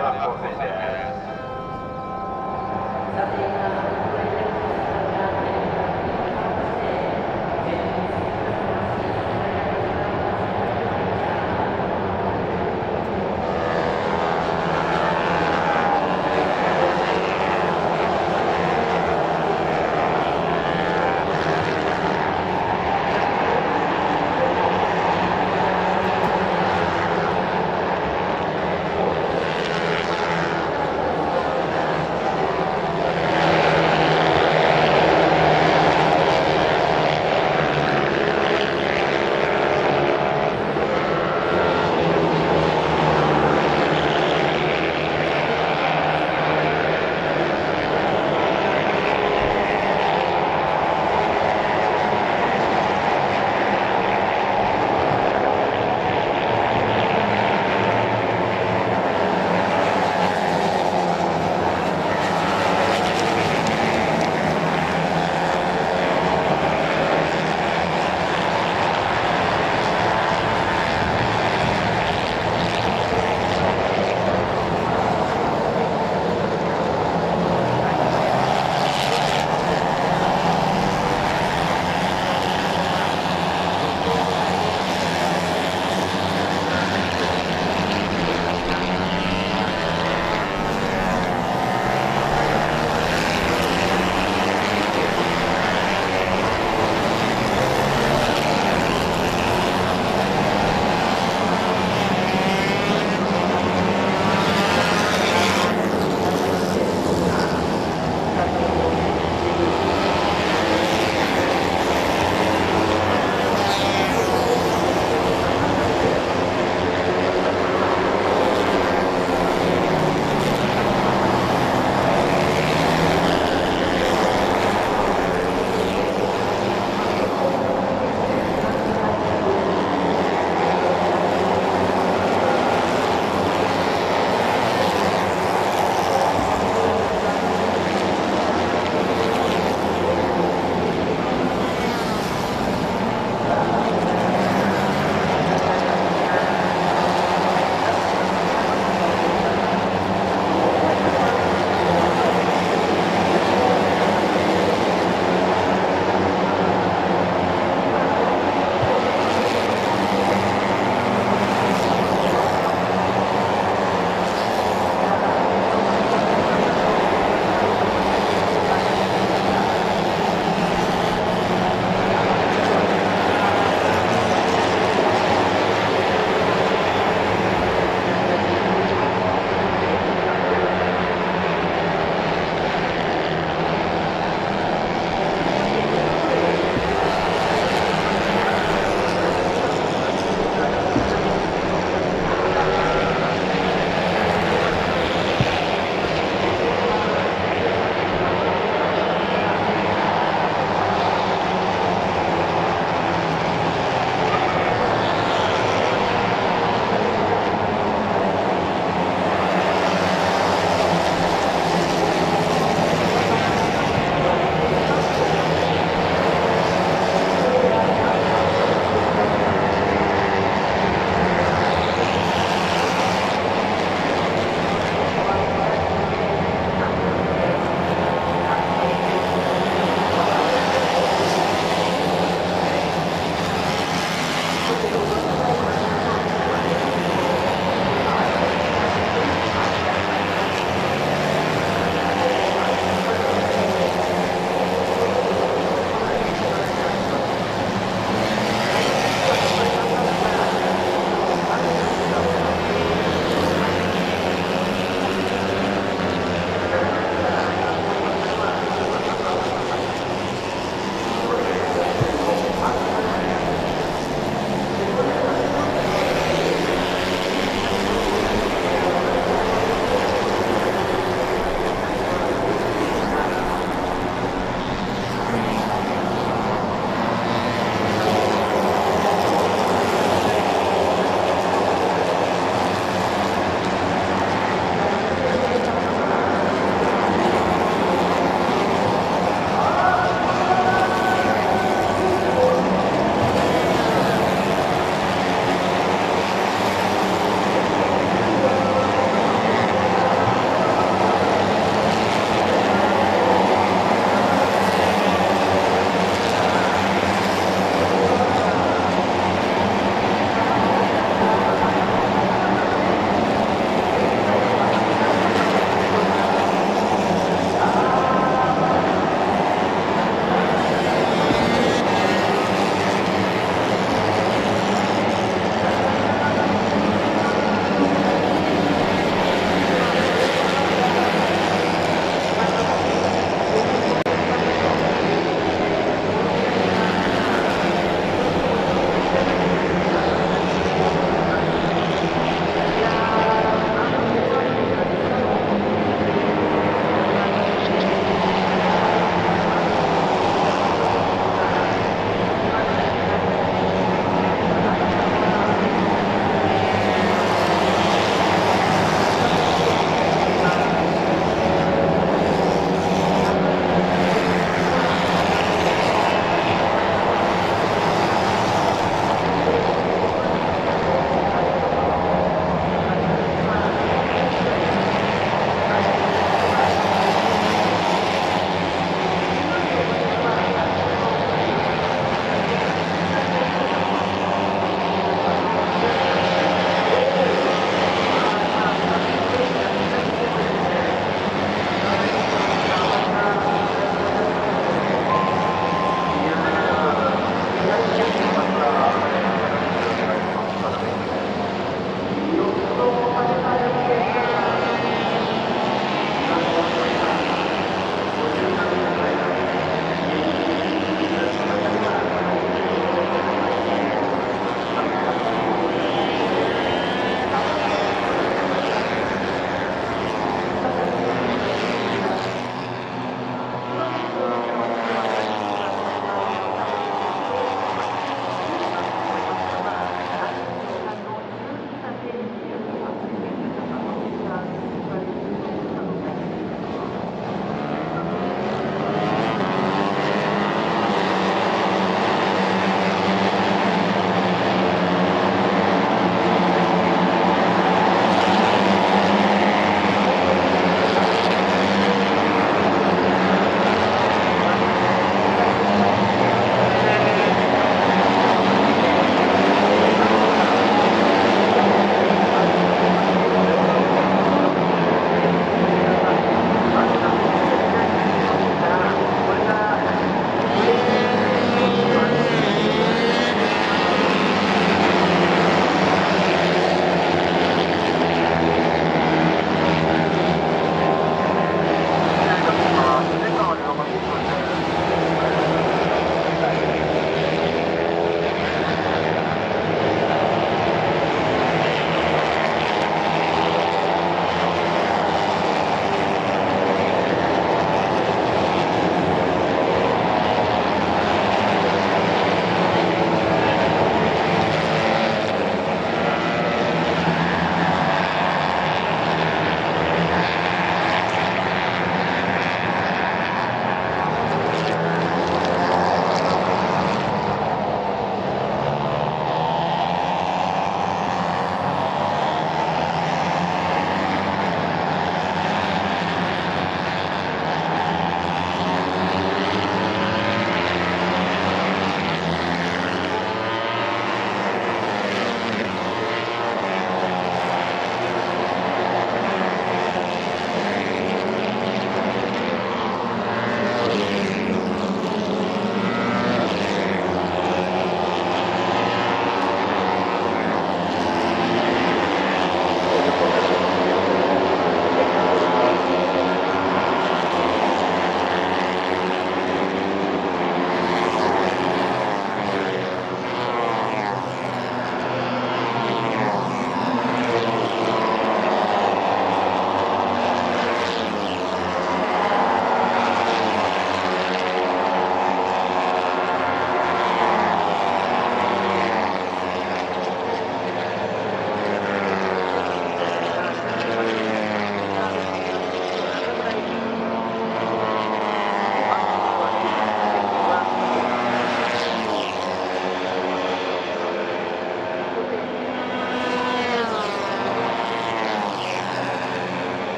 では構成です。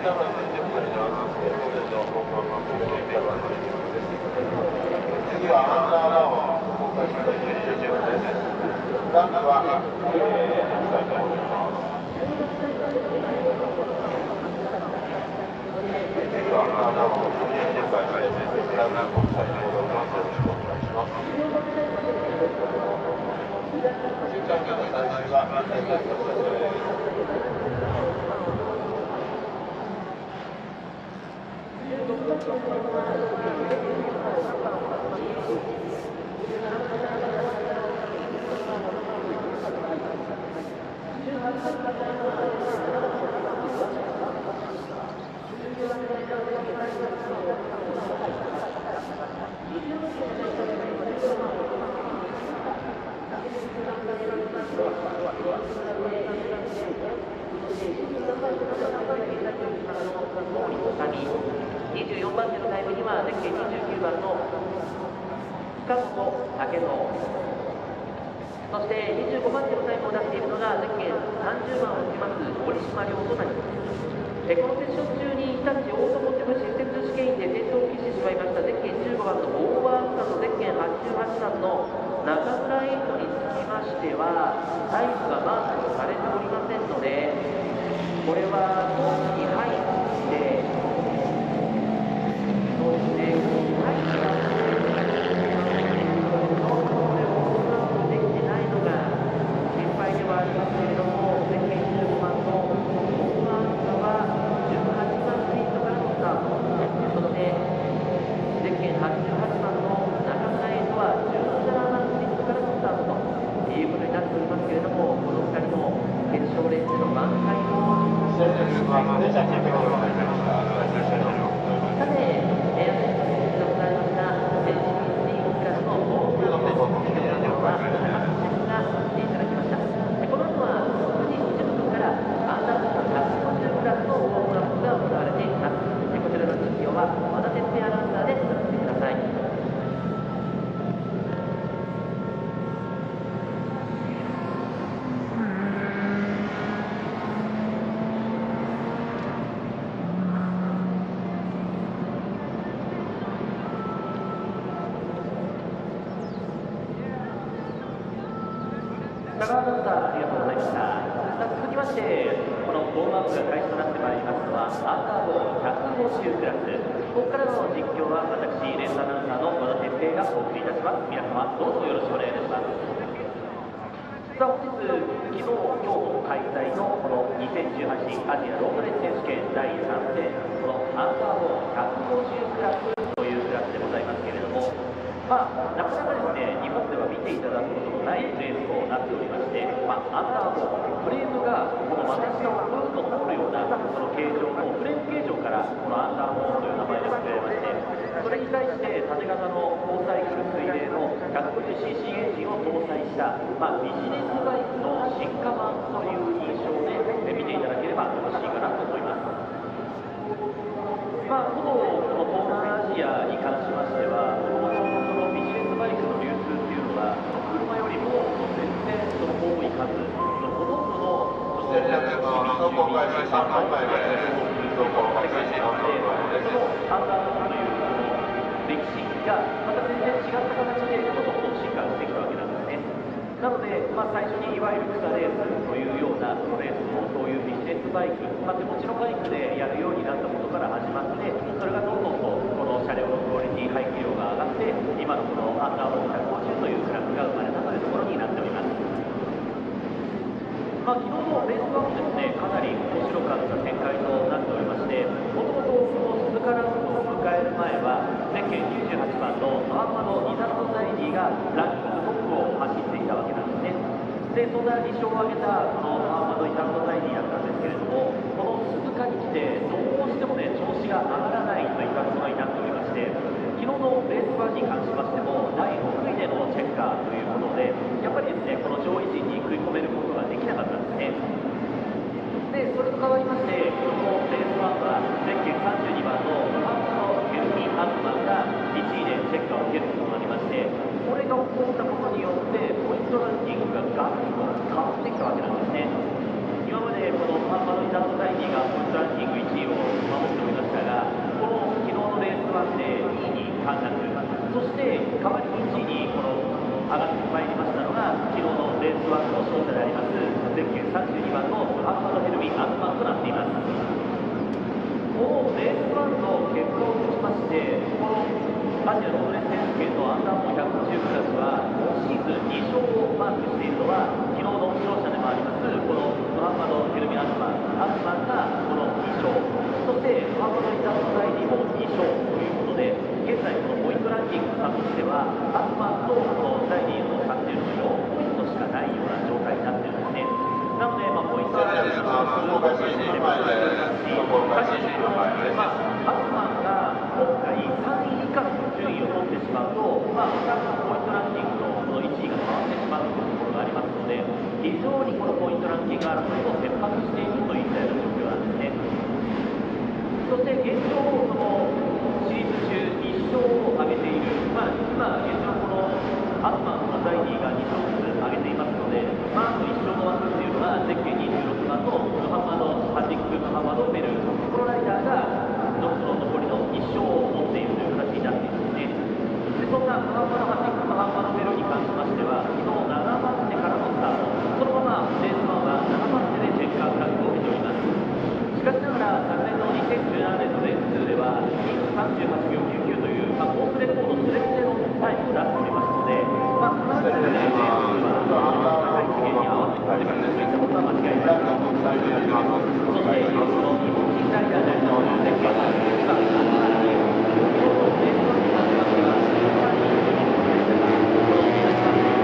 次はアンダーランを公開したいというチームです。ランクは、したいと思います。次はアンダーランを公開したいと思います。ランク国際と思います。よろしくお願いします。中間機の最終は、現在の形です。24番手のタイムにはゼッケン29番の深本武蔵、そして25番手のタイムを出しているのがゼッケン30番をつけます堀島亮となります。このセッション中に日立オートモーティブ施設試験員で転倒を喫してしまいましたゼッケン15番のオーバースターとゼッケン88番の中村エイトにつきましてはタイムがマークされておりませんので、これは当期に入ってそうですね、タイムができてないのが心配ではありますけれども、ゼッケン15番のオーバースターは18番スイートからのスタート、そしてゼッケン88番の中村エイトは17番スイートからのスタートということになっておりますけれども、この2人の決勝レースでの挽回もさて、高川アナウンサー、ありがとうございました。続きまして、このウォームアップが開始となってまいりますのは、アンダーボー150クラス。ここからの実況は、私、レースアナウンサーの和田哲平がお送りいたします。皆様、どうぞよろしくお願いいたします。さあ、本日、昨日、今日も開催のこの2018アジアロードレース選手権第3戦、このアンダーボー150クラスというクラスでございますけれども、なかなかですね、日本では見ていただくことのないレースとなっておりまして、アンダーボー、フレームがこの私のブーツを通るようなその形状のフレーム形状からこのアンダーボーという名前で作られまして、それに対して縦型の高サイクル水冷の 150cc エンジンを搭載した、ビジネスバイクの進化版という印象で見ていただければよろしいかなと思います。この東南アジアに関しましては、ビジネスバイクの流通っていうのは車よりも全然多い数、ほとんどの先着の走行開始3分前で走行開始3分前です。アンダーボーという歴史がまた全然違った形でどんどん進化してきたわけなんですね。なので、最初にいわゆる草レースというようなそのレースもそういうビジネスバイク、手持ちのバイクでやるようになったことから始まって、それがどんどんとこの車両のクオリティ、排気量が上がって、今のこのアンダーボー150というクラスが生まれたというところになっております。昨日のレースはもですね、かなり面白かった展開となっておりまして、もともとこの鈴鹿ラウンドを迎える前は、ゼッケン98番のマーマのニザルトザイディがランキングトップを走っていたわけなんですね。で、そんな2勝を挙げたこのマーマのニザルトザイディだったんですけれども、この鈴鹿に来て、どうしてもね、調子が上がらないといったところになっておりまして、昨日のレース1に関しましても、第6位でのチェッカーということで、やっぱりですね、この上位陣に食い込めることができなかったんですね。で、それと変わりまして、昨日のレース1は、ゼッケン32番のパンツのケルミ・アクマンが1位でチェッカーを受けることになりまして、これが起こったことによって、ポイントランキングがガクッと変わってきたわけなんですね。今までこのパンマのイザード・ダイニーがポイントランキング1位を組アズマンとなっています。このレース1の結果をもちまして、このアジアのオーレス選手権のアンダーモー150クラスは今シーズン2勝をマークしているのは昨日の勝者でもありますこのムハンマド・ヘルミ・アズマンがこの2勝、そしてムハンマド・リザード・ダイニーも2勝ということで、現在このポイントランキング差としてはアズマンとこのダイニーの差っていうのが4ポイントしかないような状態になっているんですね。なので、ポイントはアズマンが今回3位以下の順位を取ってしまうと、またポイントランキングのこの1位が変わってしまうというところがありますので、非常にこのポイントランキング争いを切迫しているといったような状況なんですね。そして現状、そのシリーズ中1勝を挙げている、今現状このアズマンとダイニーが2勝ずつ挙げていますので、あと1勝の枠っていうのはゼッケン26番のムハンマド・ハディック・ムハンマド・ベル、このライダーが残りの1勝を持っているという形になっているんですね。でそんなムハンマド・ハディック・ムハンマド・ベルに関しましては、昨日7番手からのスタート、そのままレース1は7番手でチェッカーフラッグを受けております。しかしながら昨年の2017年のレース2では2分38秒99という、コースレコードそれぞれのタイムを出しておりますので、必ずレース2は高い次元に合わせてくるといったことは間違いない。そして、この日本人ライダーでありますゼッケンは2番アンダーにレース1に関しましては13人ということでしたが、この皆さん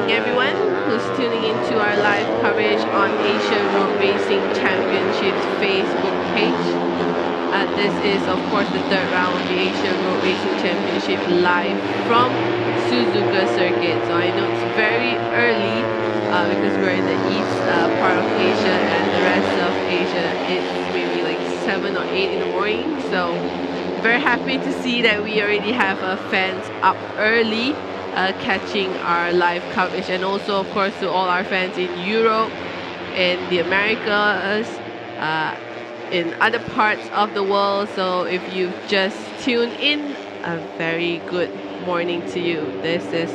morning, everyone who's tuning into our live coverage on Asia Road Racing Championships Facebook page. This is, of course, the third round of the Asia Road Racing Championship live from Suzuka Circuit. So I know it's very early because we're in the east part of Asia, and the rest of Asia it's maybe like 7 or 8 in the morning. So very happy to see that we already have fans up early catching our live coverage, and also of course to all our fans in Europe, in the Americas, in other parts of the world. So if you've just tuned in, a very good morning to you. This is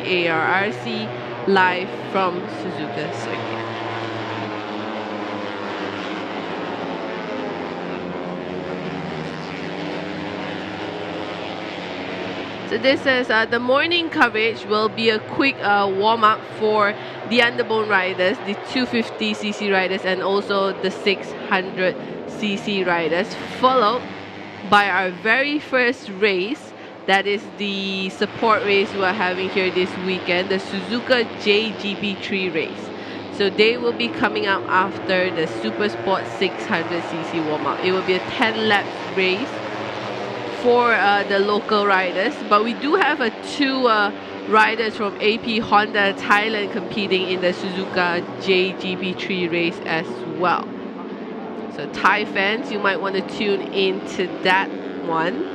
ARRC live from Suzuka Circuit. So this is the morning coverage. Will be a quick warm-up for the underbone riders, the 250cc riders, and also the 600cc riders, followed by our very first race. That is the support race we're having here this weekend, the Suzuka J-GP3 race. So they will be coming up after the Super Sport 600cc warm-up. It will be a 10-lap race for the local riders, but we do have two riders from AP Honda Thailand competing in the Suzuka J-GP3 race as well. So Thai fans, you might want to tune into that one.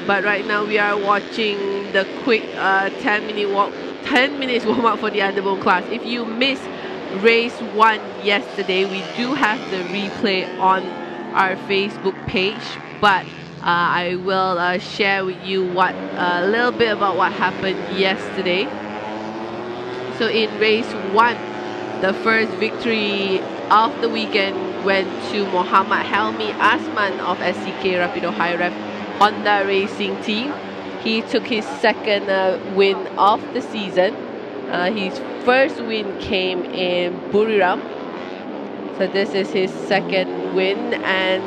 But right now we are watching the quick 10 minutes warm up for the underbone class. If you missed race 1 yesterday, we do have the replay on our Facebook page, but I will share with you a little bit about what happened yesterday. So in race 1, the first victory of the weekend went to Mohammad Helmi Asman of SCK Rapido High Ref Honda Racing Team. He took his second win of the season. His first win came in Buriram. So this is his second win, and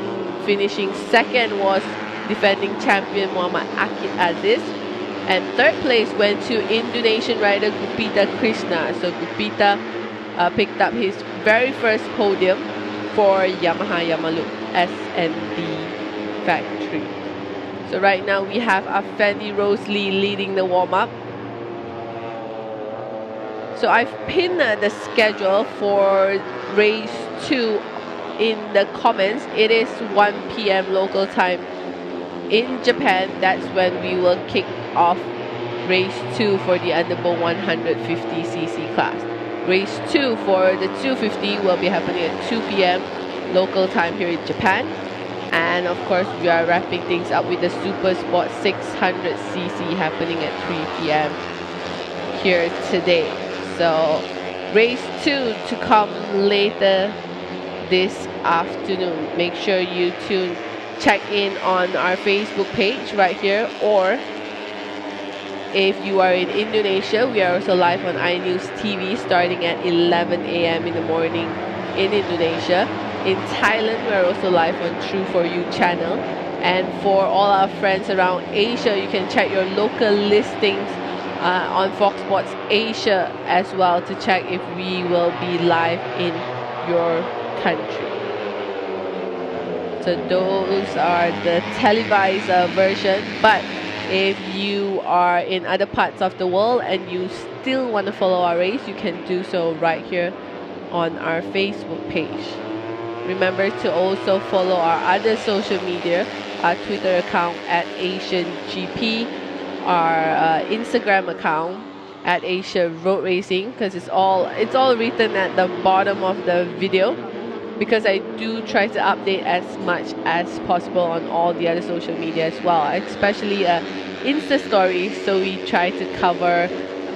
finishing second was defending champion Muhammad Akid Aziz, and third place went to Indonesian rider Gupita Krishna. So Gupita picked up his very first podium for Yamaha Yamalup S&D factory. So right now we have Afendi Rosalie leading the warm-up. So I've pinned the schedule for race 2 in the comments. It is 1 p.m. local time in Japan. That's when we will kick off race 2 for the underbone 150cc class. Race 2 for the 250 will be happening at 2 p.m. local time here in Japan. And of course we are wrapping things up with the Super Sport 600cc happening at 3 p.m. here today. So race 2 to come later this afternoon. Make sure you check in on our Facebook page right here, or if you are in Indonesia, we are also live on iNews TV starting at 11 a.m. in the morning in Indonesia. In Thailand, we are also live on True For You channel. And for all our friends around Asia, you can check your local listings on Fox Sports Asia as well to check if we will be live in your country. So those are the televised version, but if you are in other parts of the world and you still want to follow our race, you can do so right here on our Facebook page. Remember to also follow our other social media, our Twitter account at AsianGP, our Instagram account at Asia Road Racing, because it's all written at the bottom of the video, because I do try to update as much as possible on all the other social media as well, especially Insta stories. So we try to cover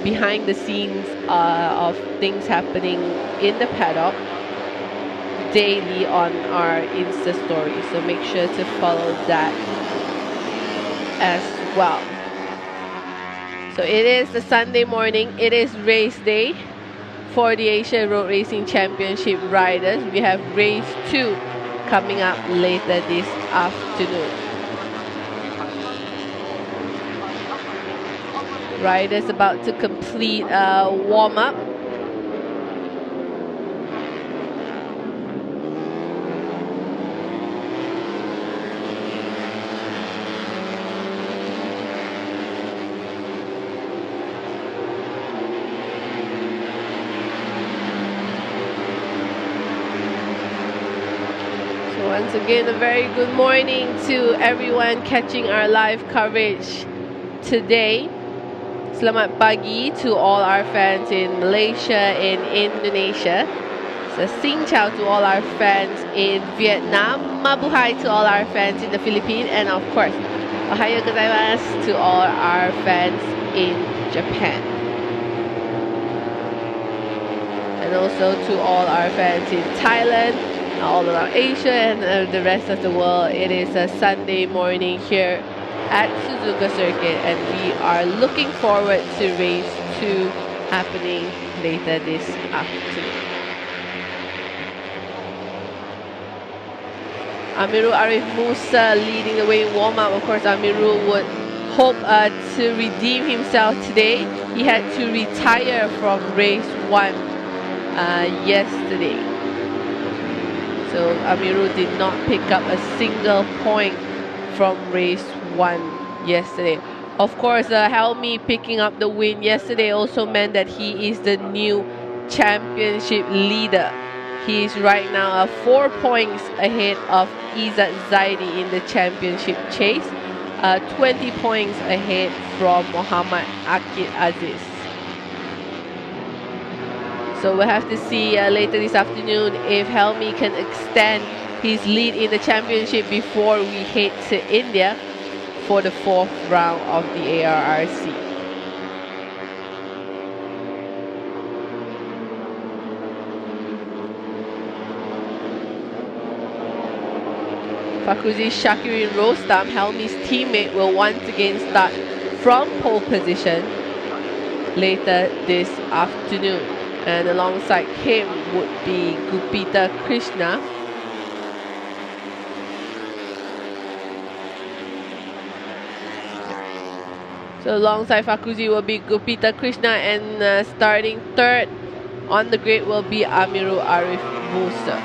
behind the scenes of things happening in the paddock daily on our Insta stories. So make sure to follow that as well. So it is the Sunday morning. It is race day for the Asia Road Racing Championship riders. We have race 2 coming up later this afternoon. Riders about to complete a warm-up. Once again, a very good morning to everyone catching our live coverage today. Selamat pagi to all our fans in Malaysia and Indonesia. So Xin Chào to all our fans in Vietnam. Mabuhay to all our fans in the Philippines. And of course, Ohayo gozaimasu to all our fans in Japan. And also to all our fans in Thailand, all around Asia and the rest of the world. It is a Sunday morning here at Suzuka Circuit, and we are looking forward to race 2 happening later this afternoon. Amirul Arif Musa leading the way in warm-up. Of course, Amirul would hope to redeem himself today. He had to retire from race 1 yesterday. So Amirul did not pick up a single point from race 1 yesterday. Of course, Helmi picking up the win yesterday also meant that he is the new championship leader. He is right now 4 points ahead of Izzat Zaidi in the championship chase, 20 points ahead from Muhammad Akid Aziz. So we'll have to see later this afternoon if Helmi can extend his lead in the championship before we head to India for the 4th round of the ARRC. Fakuzi Shakirin Rostam, Helmi's teammate, will once again start from pole position later this afternoon. And alongside him would be Gupita Krishna. So alongside Fakuzi will be Gupita Krishna, and starting third on the grid will be Amirul Arif Musa.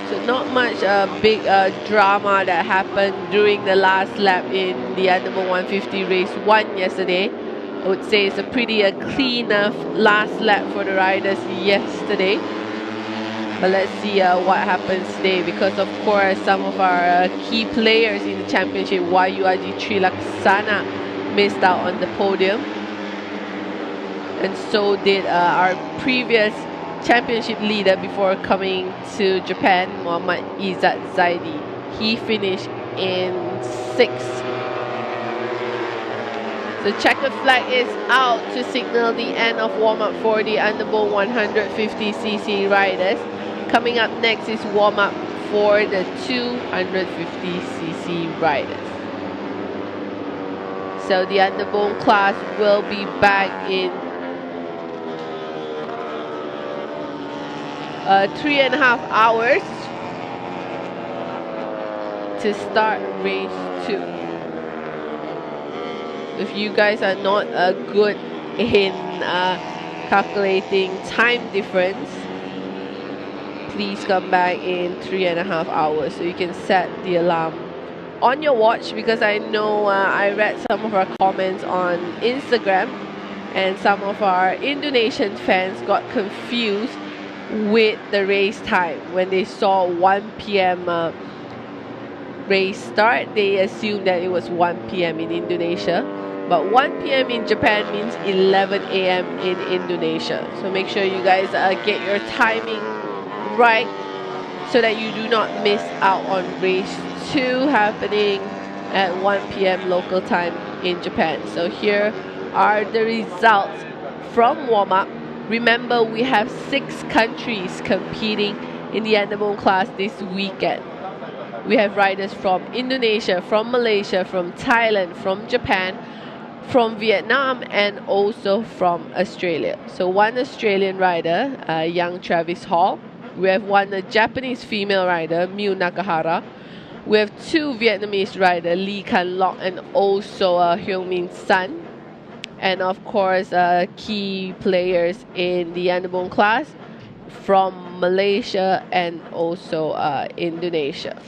So not much big drama that happened during the last lap in the Underbone 150 race 1 yesterday. I would say it's a pretty clean last lap for the riders yesterday. But let's see what happens today, because of course some of our key players in the championship, Wahyu Aji Trilaksana, missed out on the podium. And so did our previous championship leader before coming to Japan, Muhammad Izzat Zaidi. He finished in 6th. The checkered flag is out to signal the end of warm-up for the Underbone 150cc riders. Coming up next is warm-up for the 250cc riders. So the Underbone class will be back in 3.5 hours to start race 2. If you guys are not good in calculating time difference, please come back in 3.5 hours so you can set the alarm on your watch, because I know I read some of our comments on Instagram, and some of our Indonesian fans got confused with the race time. When they saw 1 p.m. Race start, they assumed that it was 1 p.m. in Indonesia. But 1 p.m. in Japan means 11 a.m. in Indonesia. So make sure you guys get your timing right so that you do not miss out on race 2 happening at 1 p.m. local time in Japan. So here are the results from warm-up. Remember, we have 6 countries competing in the Underbone class this weekend. We have riders from Indonesia, from Malaysia, from Thailand, from Japan, from Vietnam, and also from Australia. So 1 Australian rider, young Travis Hall. We have 1 Japanese female rider, Miu Nakahara. We have two Vietnamese riders, Lee Can Loc and also Hyung Min San. And of course, key players in the underbone class from Malaysia and also Indonesia.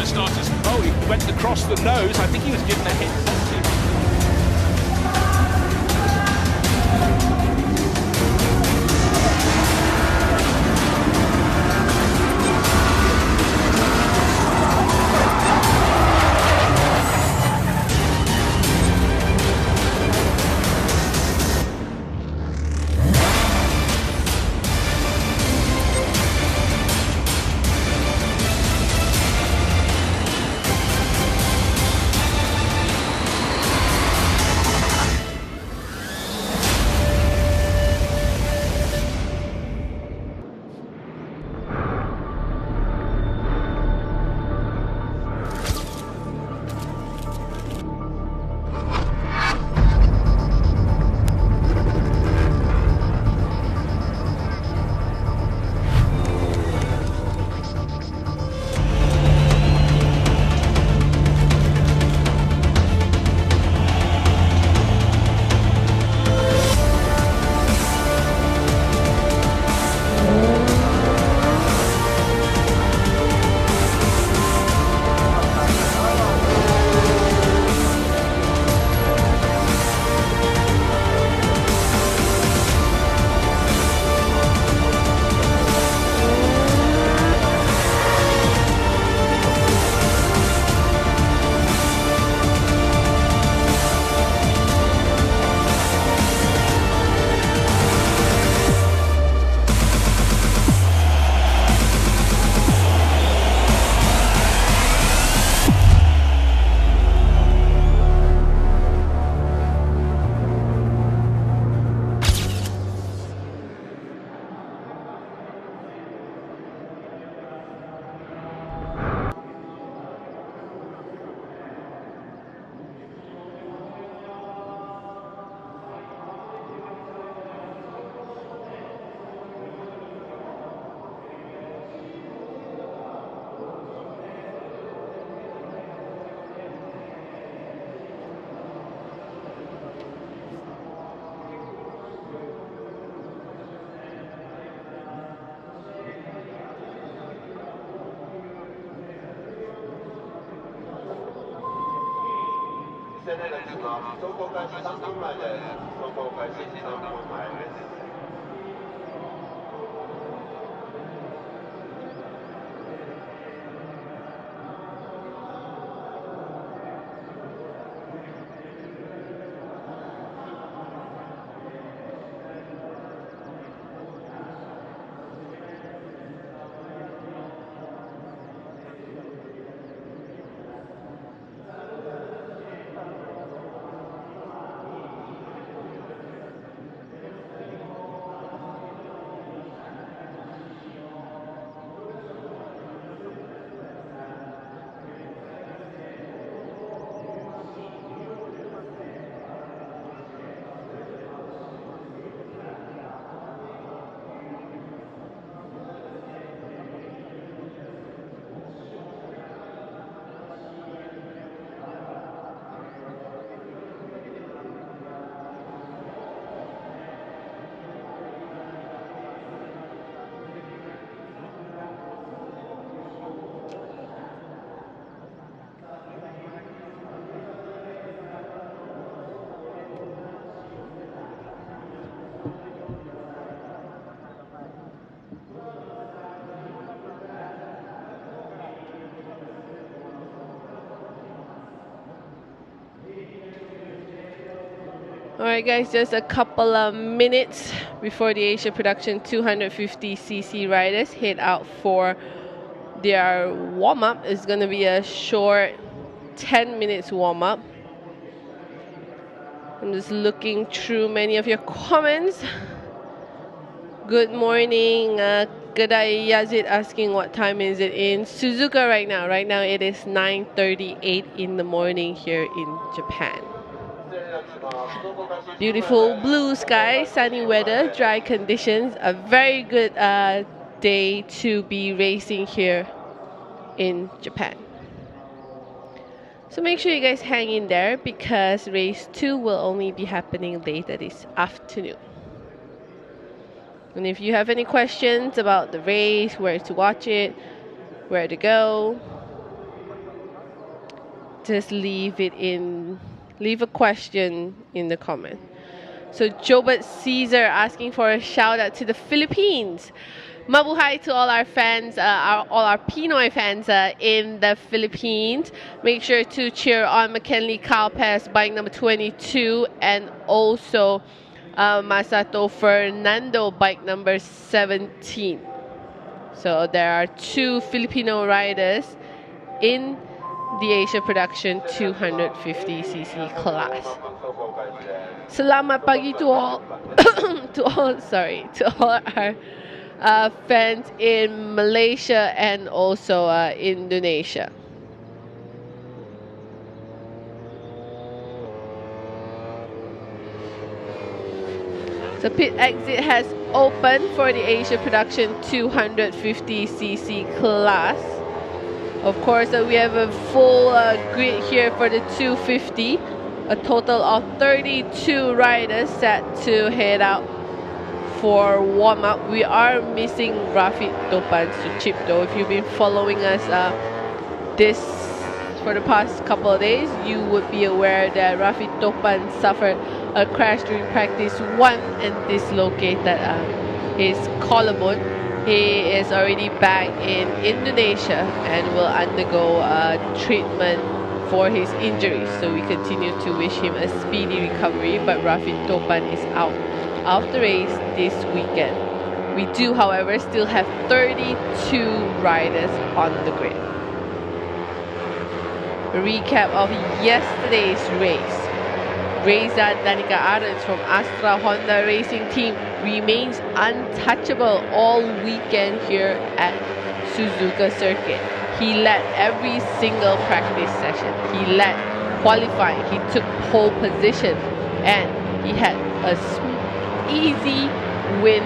Starters. Oh, he went across the nose. I think he was given a hit.走行開始3分前です。走行開始3分前です。Alright guys, just a couple of minutes before the Asia Production 250cc riders head out for their warm-up. It's going to be a short 10 minutes warm-up. I'm just looking through many of your comments. Good morning. Gadai Yazid asking what time is it in Suzuka right now. Right now it is 9:38 in the morning here in Japan. Beautiful blue sky, sunny weather, dry conditions. A very good day to be racing here in Japan. So make sure you guys hang in there because race 2 will only be happening later this afternoon. And if you have any questions about the race, where to watch it, where to go, just leave a question in the comment. So Jobert Caesar asking for a shout out to the Philippines. Mabuhay to all our fans, all our Pinoy fans in the Philippines. Make sure to cheer on McKinley Calpes, bike number 22, and also Masato Fernando, bike number 17. So there are 2 Filipino riders in the Asia Production 250cc class. Salamat pagi to all, to all our fans in Malaysia and also Indonesia. So pit exit has opened for the Asia Production 250cc class. Of course, we have a full grid here for the 250. A total of 32 riders set to head out for warm-up. We are missing Rafi Topan Suchipto. If you've been following us this for the past couple of days, you would be aware that Rafi Topan suffered a crash during practice 1 and dislocated his collarbone. He is already back in Indonesia and will undergo treatment for his injuries. So we continue to wish him a speedy recovery, but Rafi Topan is out of the race this weekend. We do, however, still have 32 riders on the grid. A recap of yesterday's race. Reza Danica Arons from Astra Honda Racing Team remains untouchable all weekend here at Suzuka Circuit. He led every single practice session. He led qualifying. He took pole position, and he had a easy win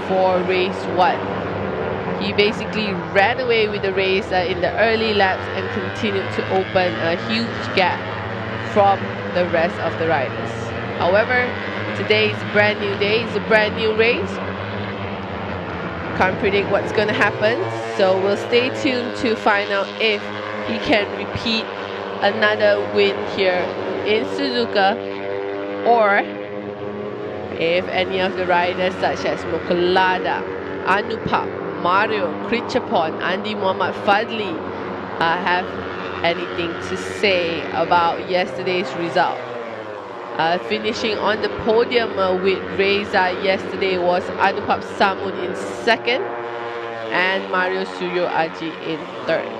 for race 1. He basically ran away with the race in the early laps and continued to open a huge gap from the rest of the riders. However, today is a brand new day. It's a brand new race. Can't predict what's going to happen, so we'll stay tuned to find out if he can repeat another win here in Suzuka, or if any of the riders such as Mokulada, Anupap, Mario, Krichapon, Andy Muhammad Fadli have anything to say about yesterday's result. Finishing on the podium with Reza yesterday was Anupap Samun in 2nd and Mario Suryo Aji in 3rd.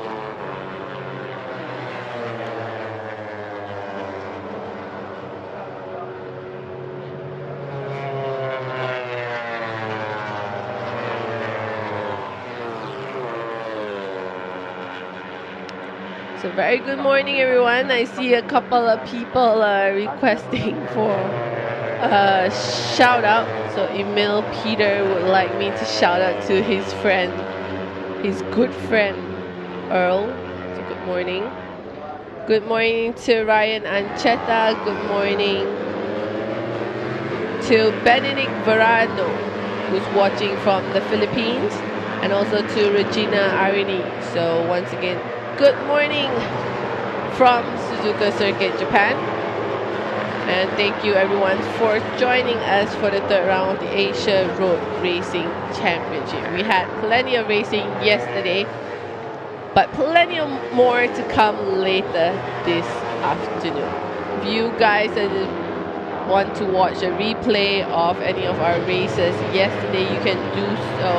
So very good morning, everyone. I see a couple of people requesting for a shout out. So Emil Peter would like me to shout out to his friend, his good friend Earl. So good morning. Good morning to Ryan Ancheta. Good morning to Benedict Verano, who's watching from the Philippines, and also to Regina Arini. So once again, good morning from Suzuka Circuit, Japan. And thank you everyone for joining us for the 3rd round of the Asia Road Racing Championship. We had plenty of racing yesterday, but plenty of more to come later this afternoon. If you guys want to watch a replay of any of our races yesterday, you can do so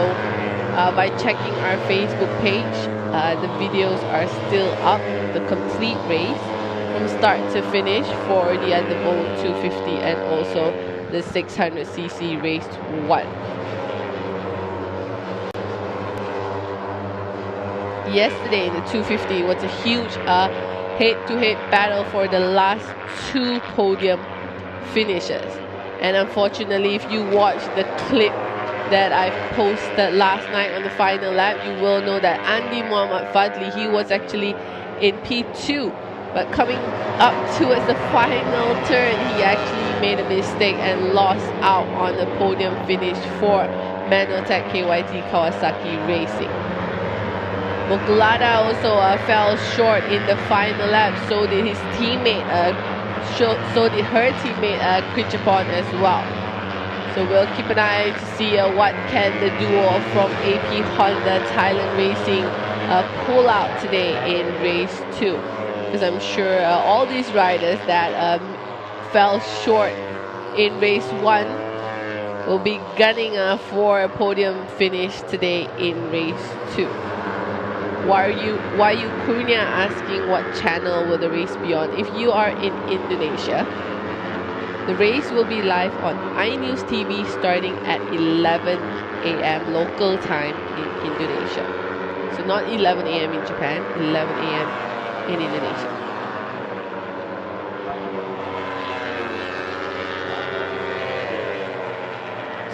by checking our Facebook page. The videos are still up, the complete race from start to finish for the Underbone 250 and also the 600cc race 1. Yesterday in the 250 was a huge head-to-head battle for the last 2 podium finishes, and unfortunately, if you watch the clip that I posted last night on the final lap, you will know that Andy Muhammad Fadli, he was actually in P2, but coming up towards the final turn, he actually made a mistake and lost out on the podium finish for Manotech KYT Kawasaki Racing. Mokulada also fell short in the final lap, so did his teammate, so did her teammate Krichapon as well. So we'll keep an eye to see what can the duo from AP Honda Thailand Racing pull out today in race 2. Because I'm sure all these riders that fell short in race 1 will be gunning for a podium finish today in race 2. Why are you Kurnia asking what channel will the race be on? If you are in Indonesia, the race will be live on iNews TV starting at 11 a.m. local time in Indonesia. So not 11 a.m. in Japan, 11 a.m. in Indonesia.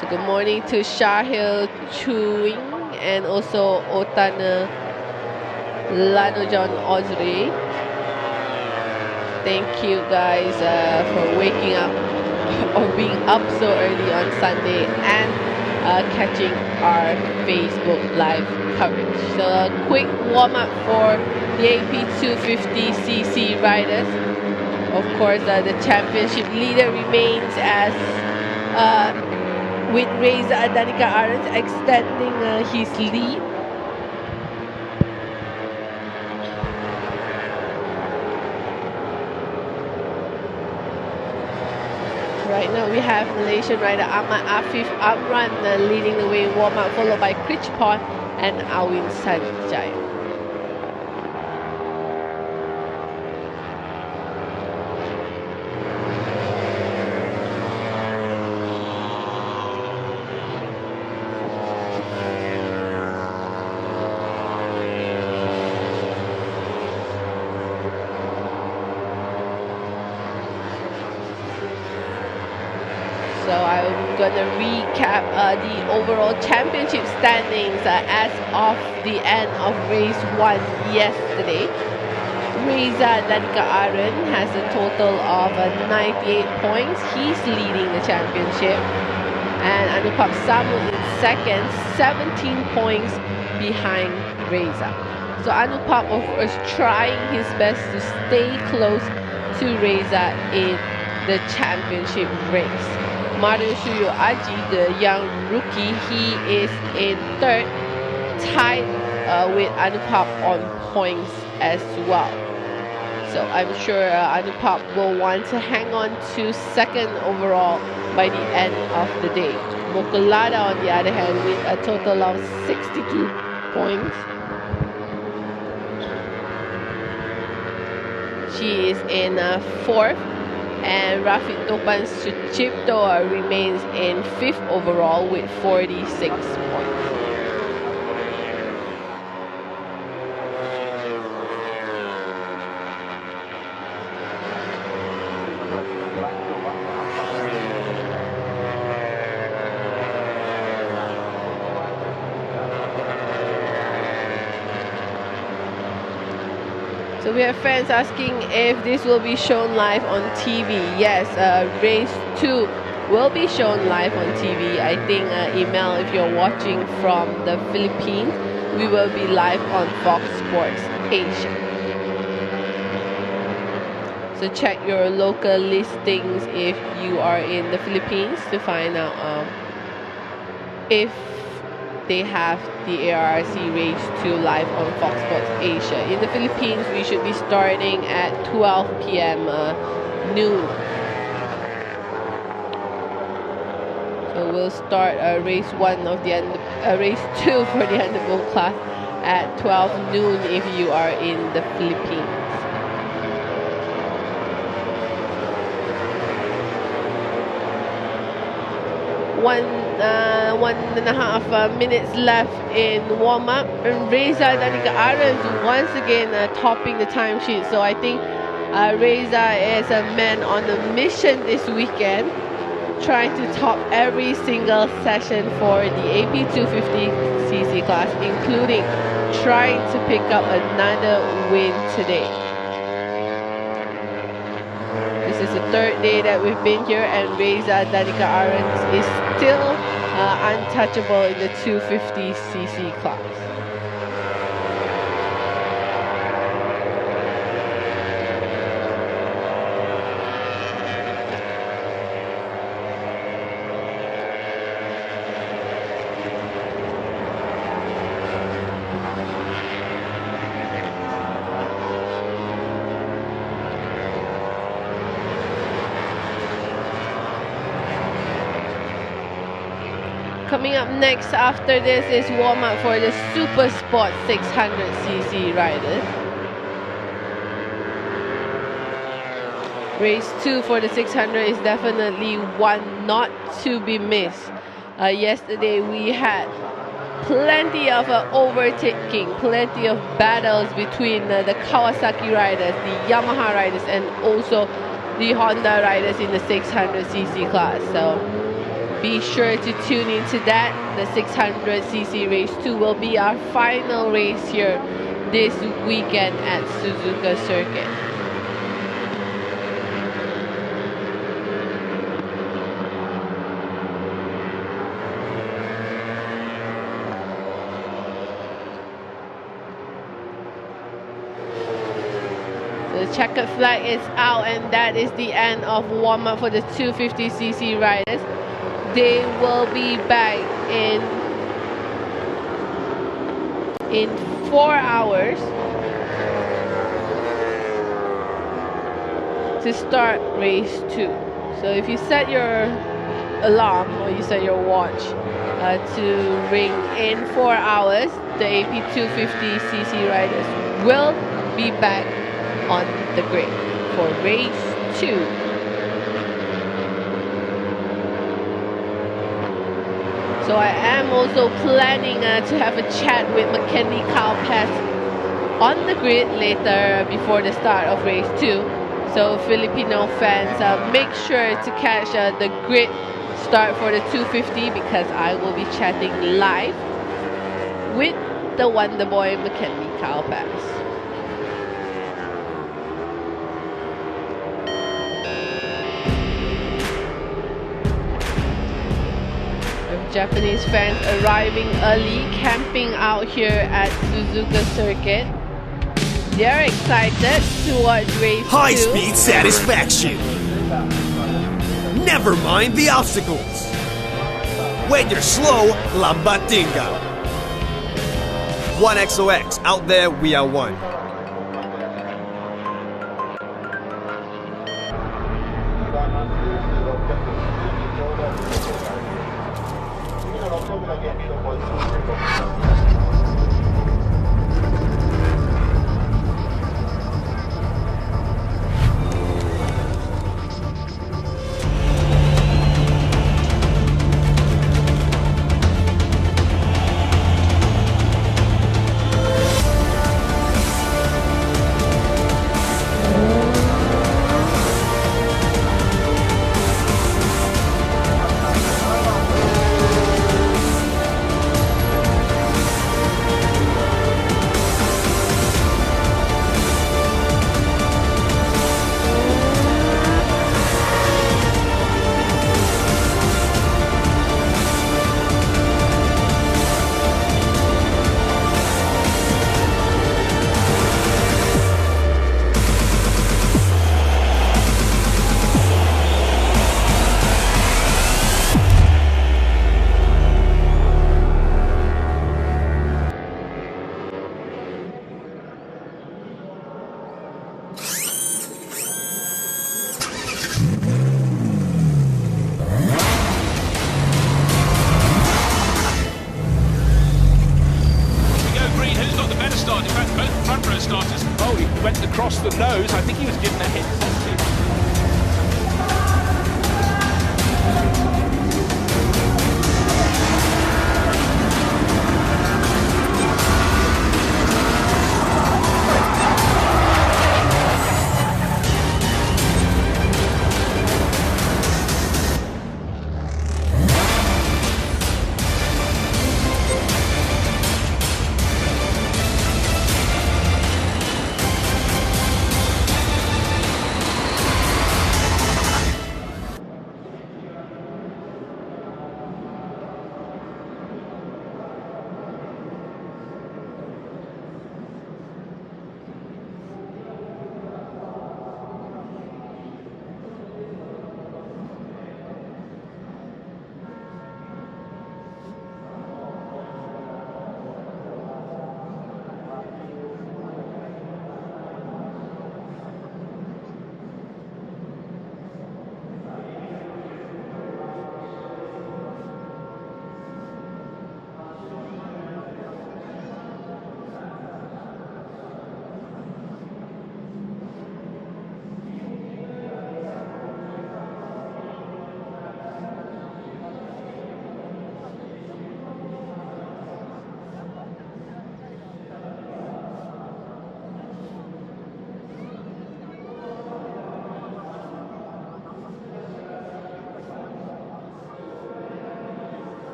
So good morning to Shahil Chuing and also Otana Lanojon Ozri. Thank you guys for waking up or being up so early on Sunday and catching our Facebook live coverage. So a quick warm-up for the AP 250cc riders. Of course, the championship leader remains as with Reza Danica Arons extending his lead. Right now we have Malaysian rider Ahmad Afif Amran leading the way in warm-up, followed by Krichpon and Awin Sanjay. So I'm going to recap the overall championship standings as of the end of race 1 yesterday. Reza Danica Aren has a total of 98 points. He's leading the championship. And Anupap Samu in second, 17 points behind Reza. So Anupap, of course, trying his best to stay close to Reza in the championship race. Mario Shuyo Aji, the young rookie, he is in third, tied with Anupap on points as well. So I'm sure Anupap will want to hang on to second overall by the end of the day. Mokulada, on the other hand, with a total of 62 points. She is in fourth. And Rafik Topan Suchipto remains in 5th overall with 46 points. So we have fans asking if this will be shown live on TV. Yes, race 2 will be shown live on TV. I think email if you're watching from the Philippines, we will be live on Fox Sports Asia. So check your local listings if you are in the Philippines to find out if they have the ARRC Race 2 live on Fox Sports Asia. In the Philippines, we should be starting at 12 p.m. noon. So we'll start race 1 of the race 2 for the underbone class at 12 noon if you are in the Philippines. 1.5 minutes left in warm-up, and Reza Danica Arons once again topping the timesheet. So I think Reza is a man on a mission this weekend, trying to top every single session for the AP 250cc class, including trying to pick up another win today. This is the third day that we've been here, and Reza Danica Arons is still untouchable in the 250cc class. Coming up next after this is warm-up for the Super Sport 600cc riders. Race 2 for the 600 is definitely one not to be missed. Yesterday we had plenty of overtaking, plenty of battles between the Kawasaki riders, the Yamaha riders, and also the Honda riders in the 600cc class. So be sure to tune into that. The 600cc race 2 will be our final race here this weekend at Suzuka Circuit. The checkered flag is out, and that is the end of warm-up for the 250cc riders. They will be back in 4 hours to start race 2. So if you set your alarm or you set your watch to ring in 4 hours, the AP 250cc riders will be back on the grid for race 2. So I am also planning to have a chat with Mackenzie Kalpas on the grid later before the start of race 2. So Filipino fans, make sure to catch the grid start for the 250, because I will be chatting live with the Wonder Boy Mackenzie Kalpas. Japanese fans arriving early, camping out here at Suzuka Circuit. They're excited to watch race 2. High-speed satisfaction. Never mind the obstacles. When you're slow, lambatinga. 1XOX, out there we are one.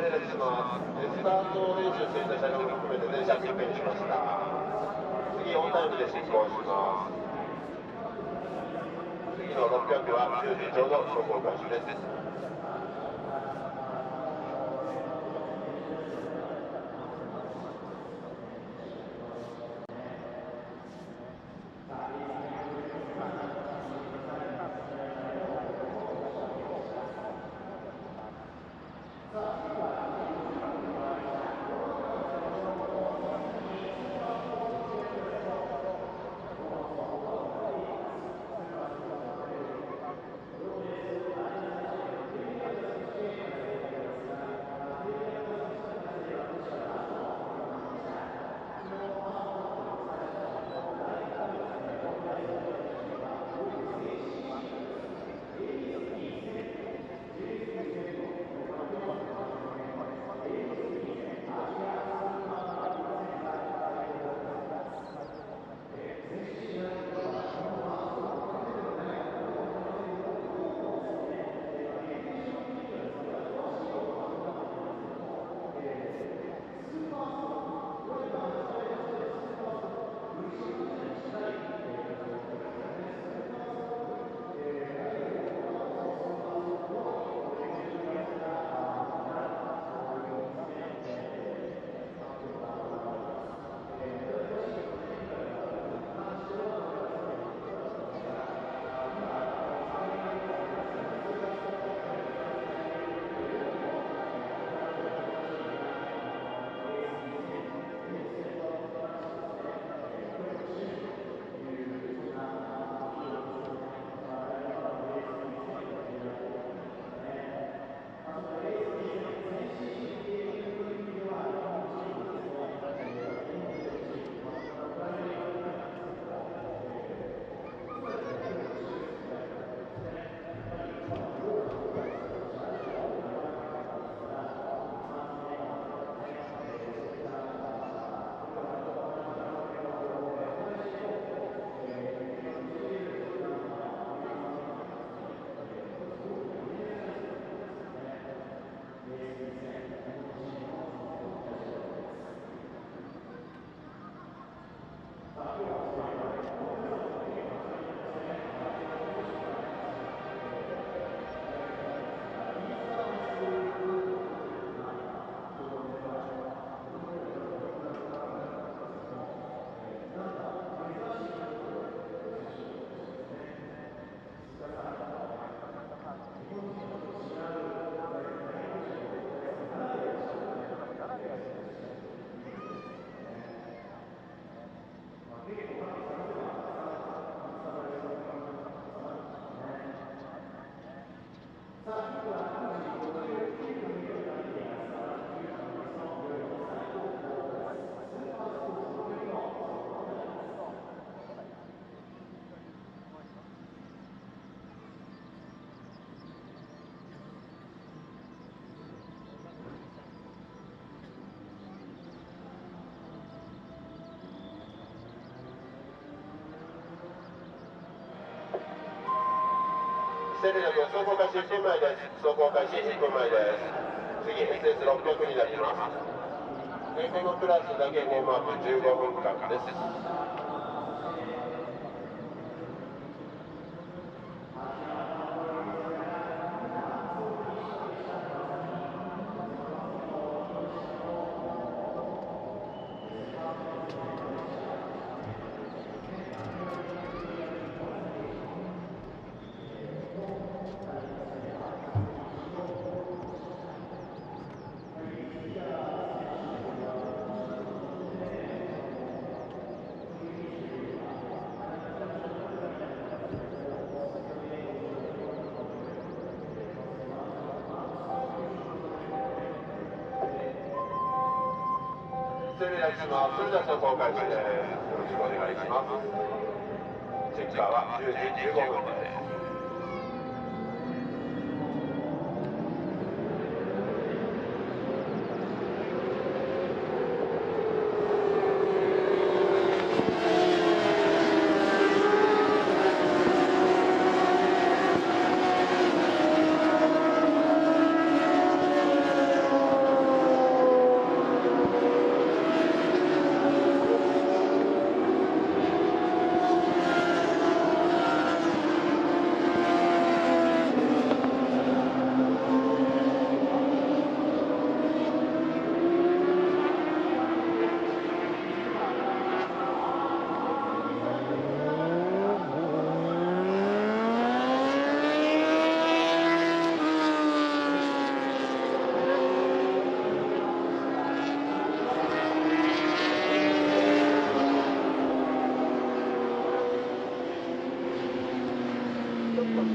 礼いたします。スタート練習していた車両も含めて全車チェックにしました。次オンタイムで進行します。次の600は10時ちょうど走行開始です。整理の走行開始1分前です。走行開始1分前です。次 SS600 になります。このクラスだけウォームアップ15分間です。失礼いたします。それでは走行開始です。よろしくお願いします。チェッカーは10時15分まで。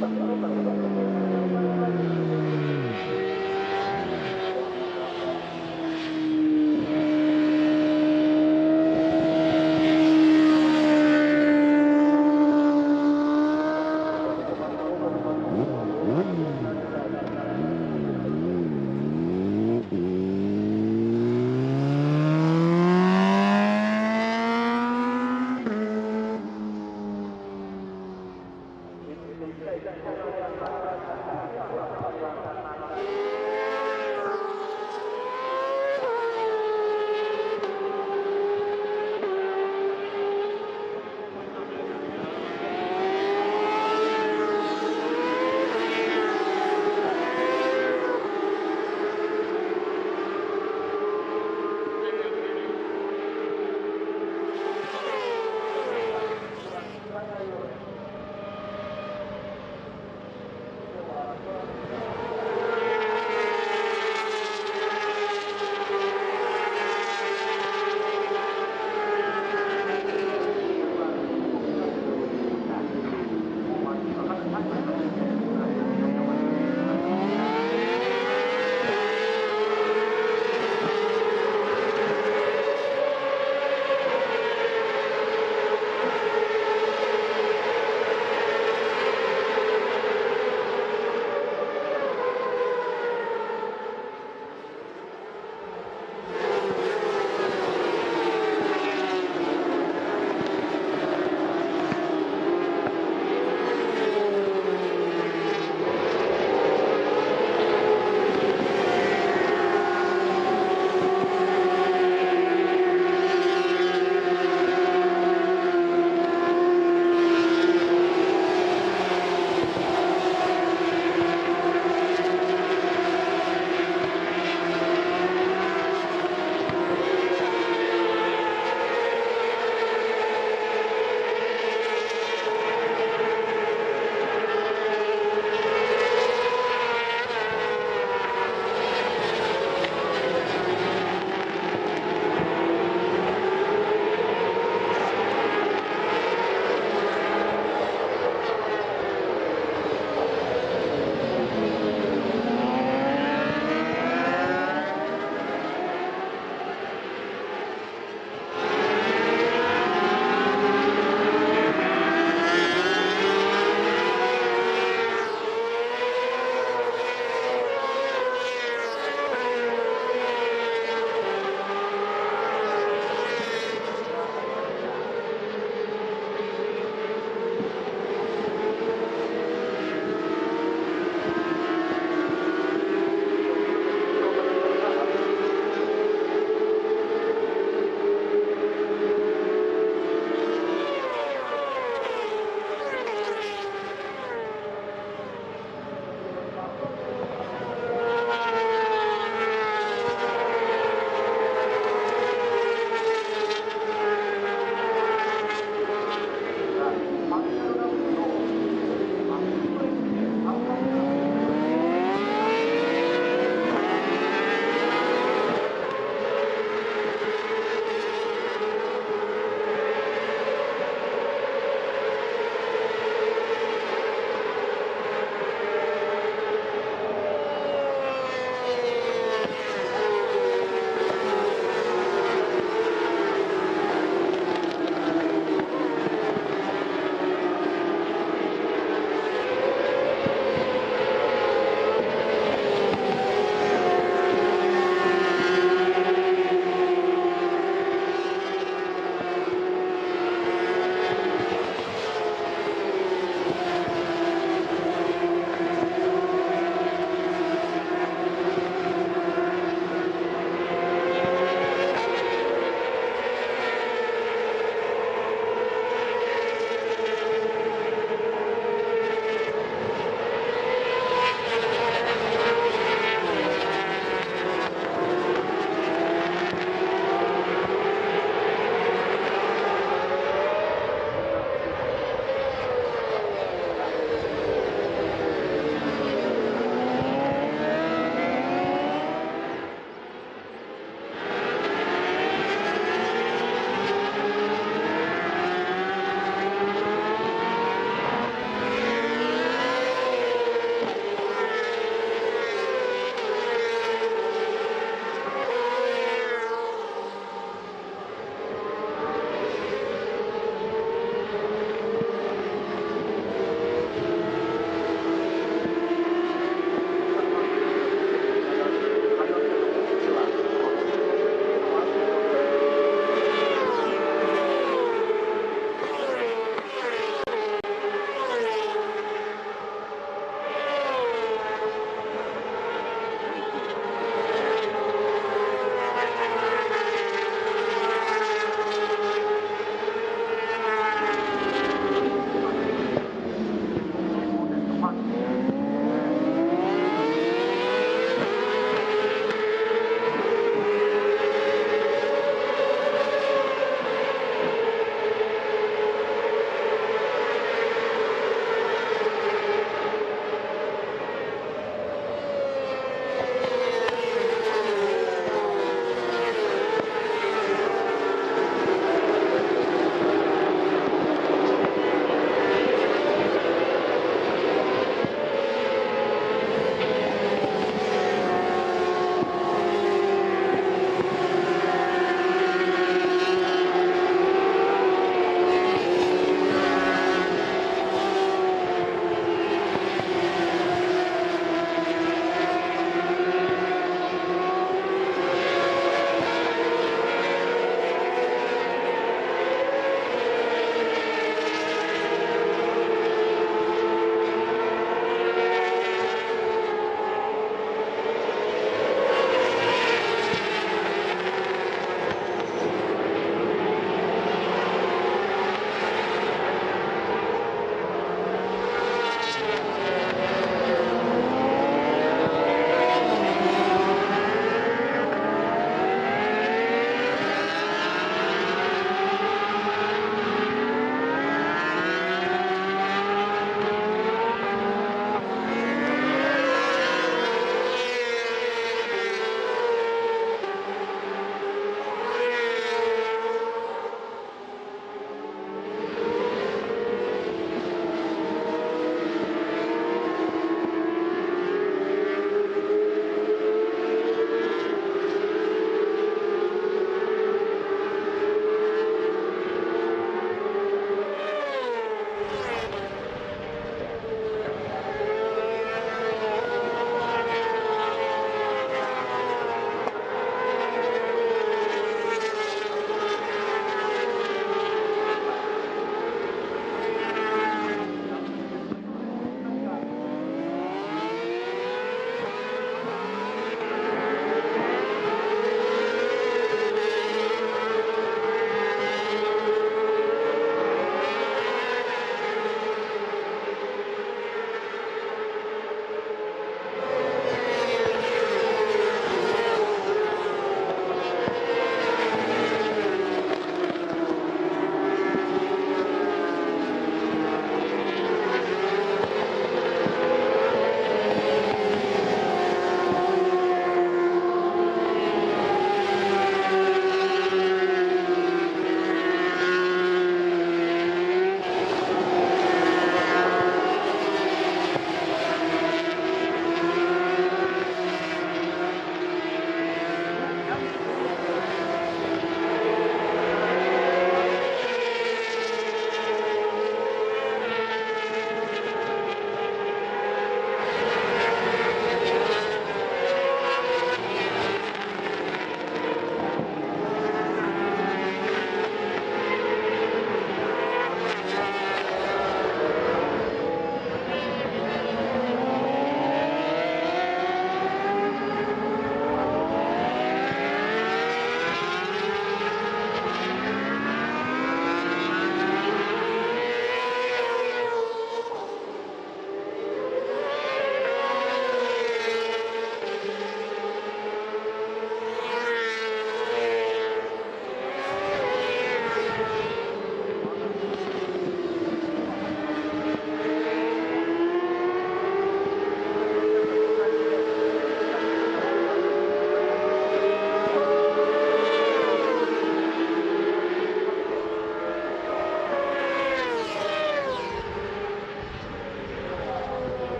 Thank you.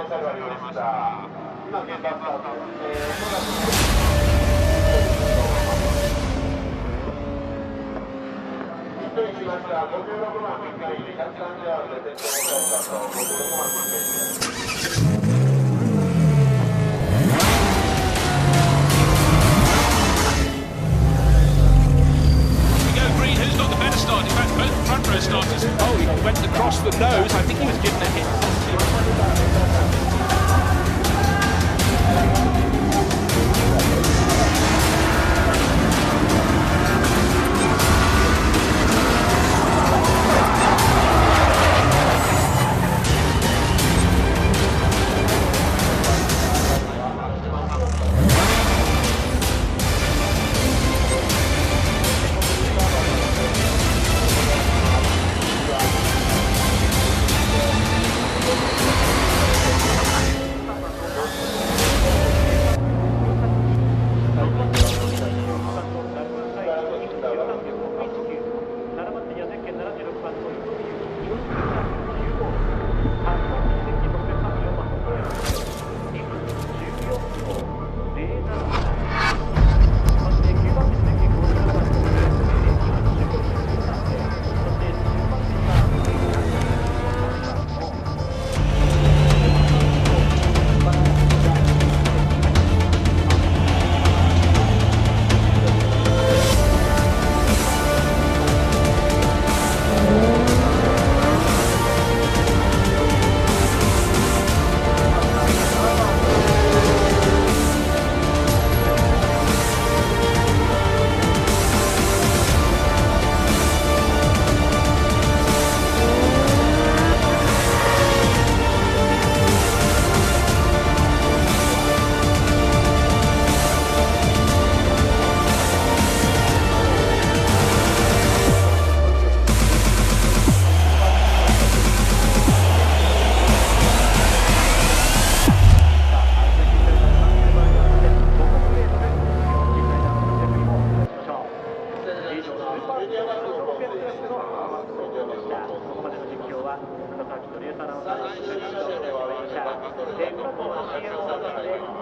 の車両ありました。今現場スタート。1人しました。56番ピックイン、130アールで鉄道を押さえたと、56番ピックインです。Who's got the better start? In fact, both front row starters. Oh, he went across the nose. I think he was given a hit.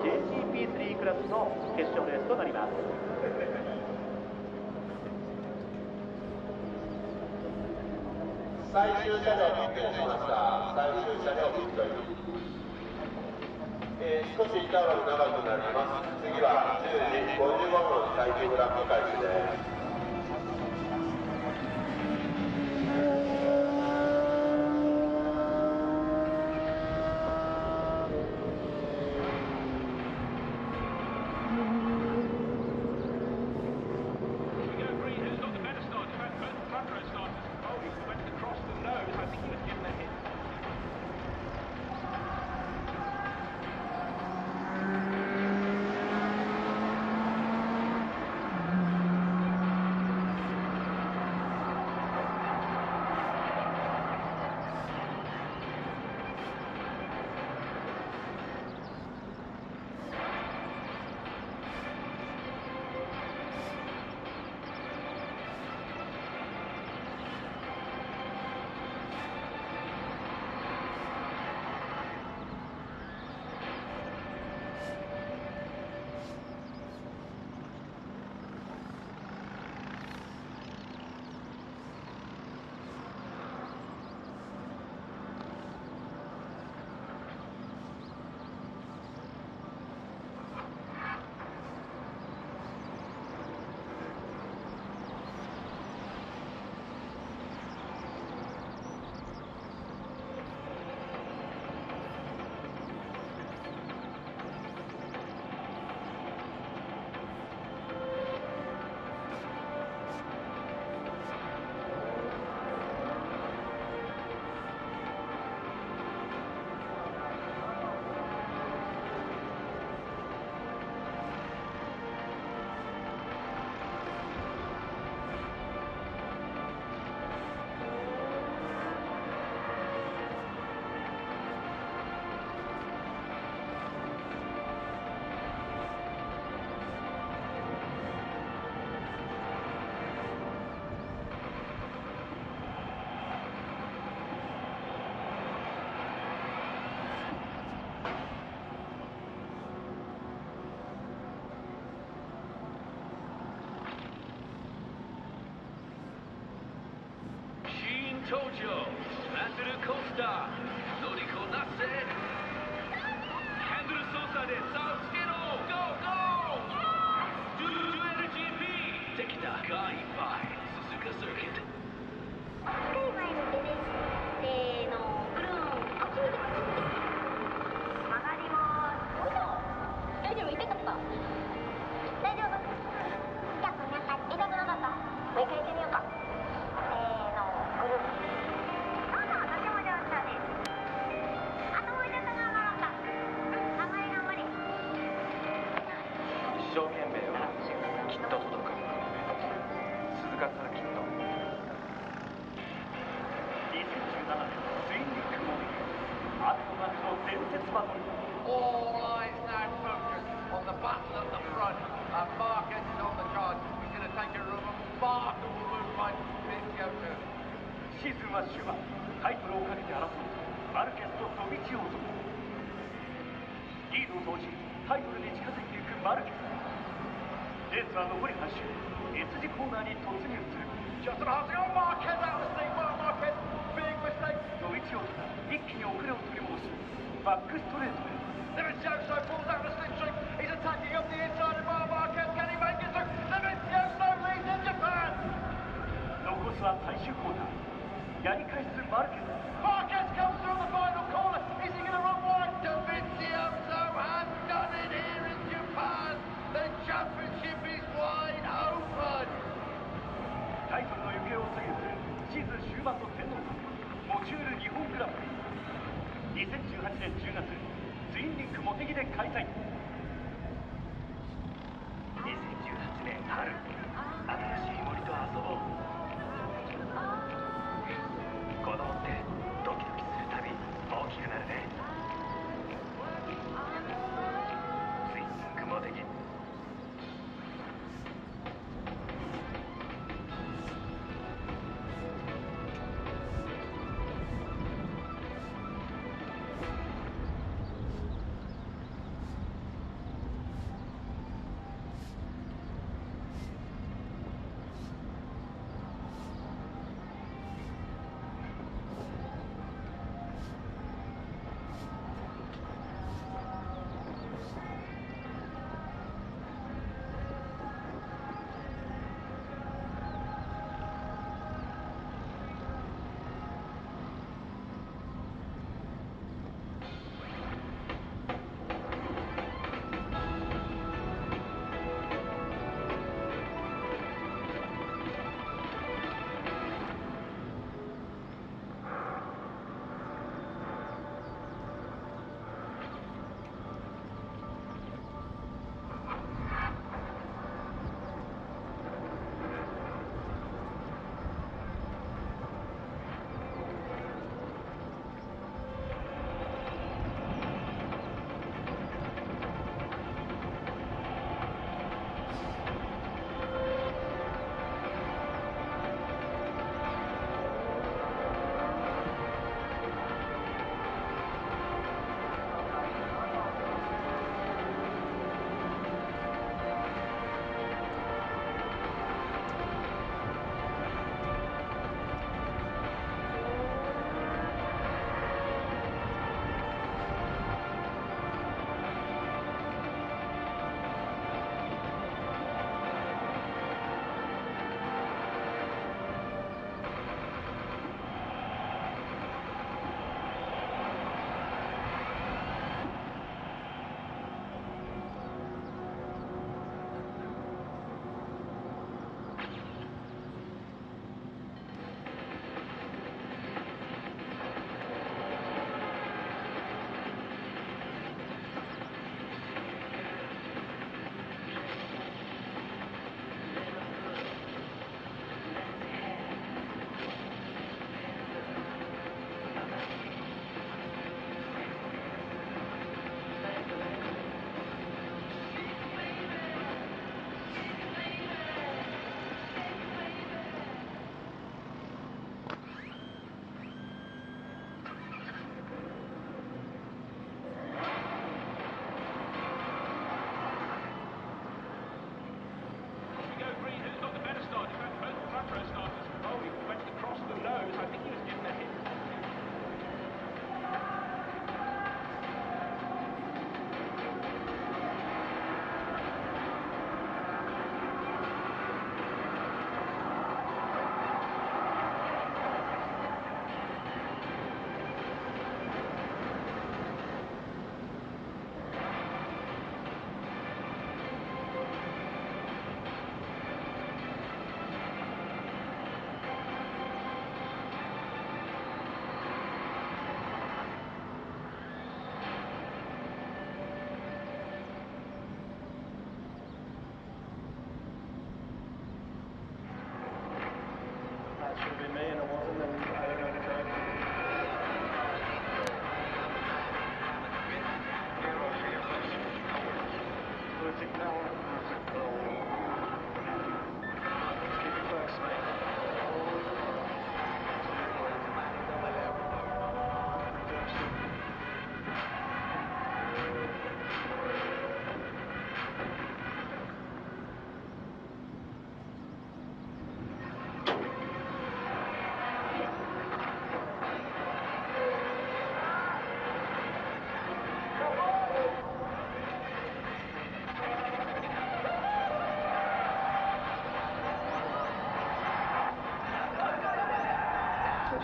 J-GP3 クラスの決勝レースとなります。最終車両ピックインしました。最終車両ピックイン。少しインターバル長くなります。次は10時55分最終ラップ開始です。頂バトルコースター乗りこなせハンドル操作で差をつけろ GoGo できた間いっぱい鈴鹿サーキット前向いてねせーのぐるんあっち向いて曲がります大丈夫痛かった大丈夫じゃあなんか痛くなかったもう一回やってみようかせーのぐるんどっちも上手だねあともうちょっと頑張ろうか頑張れ頑張れ一生懸命はきっと届く鈴鹿サーキット2017年ツインリンクモデルアットマックの伝説バトル All eyes now focus on the battle at the front. Marquez is on the charge. He's going to take a remarkable move by Eito. シーズンは終盤タイトルをかけて争うマルケスとドビチオートリードを投じタイトルに近づいていくマルケスレースは残り半周 S 字コーナーに突入する Just about to go. Marquez out of sync. Marquez, big mistake. ドビチオートが一気に遅れを取り戻しバックストレートへ Limitoso pulls out the slipstream. He's attacking up the inside of Marquez. Can he make it through? Limitoso leads in Japan. 残すは最終コーナーやり返すマルケス Marquez comes through the final corner. Is he going to run wide? Dovizioso has done it here in Japan. The championship is wide open. タイトルの行方を左右するシーズン終盤の天皇モチュール日本グランプリ2018年10月ツインリンクモテギで開催2018年春新しい森と遊ぼう子供ってドキドキするたび大きくなるねツインリンクモテギ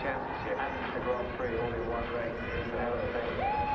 championship and the Grand Prix all in one race.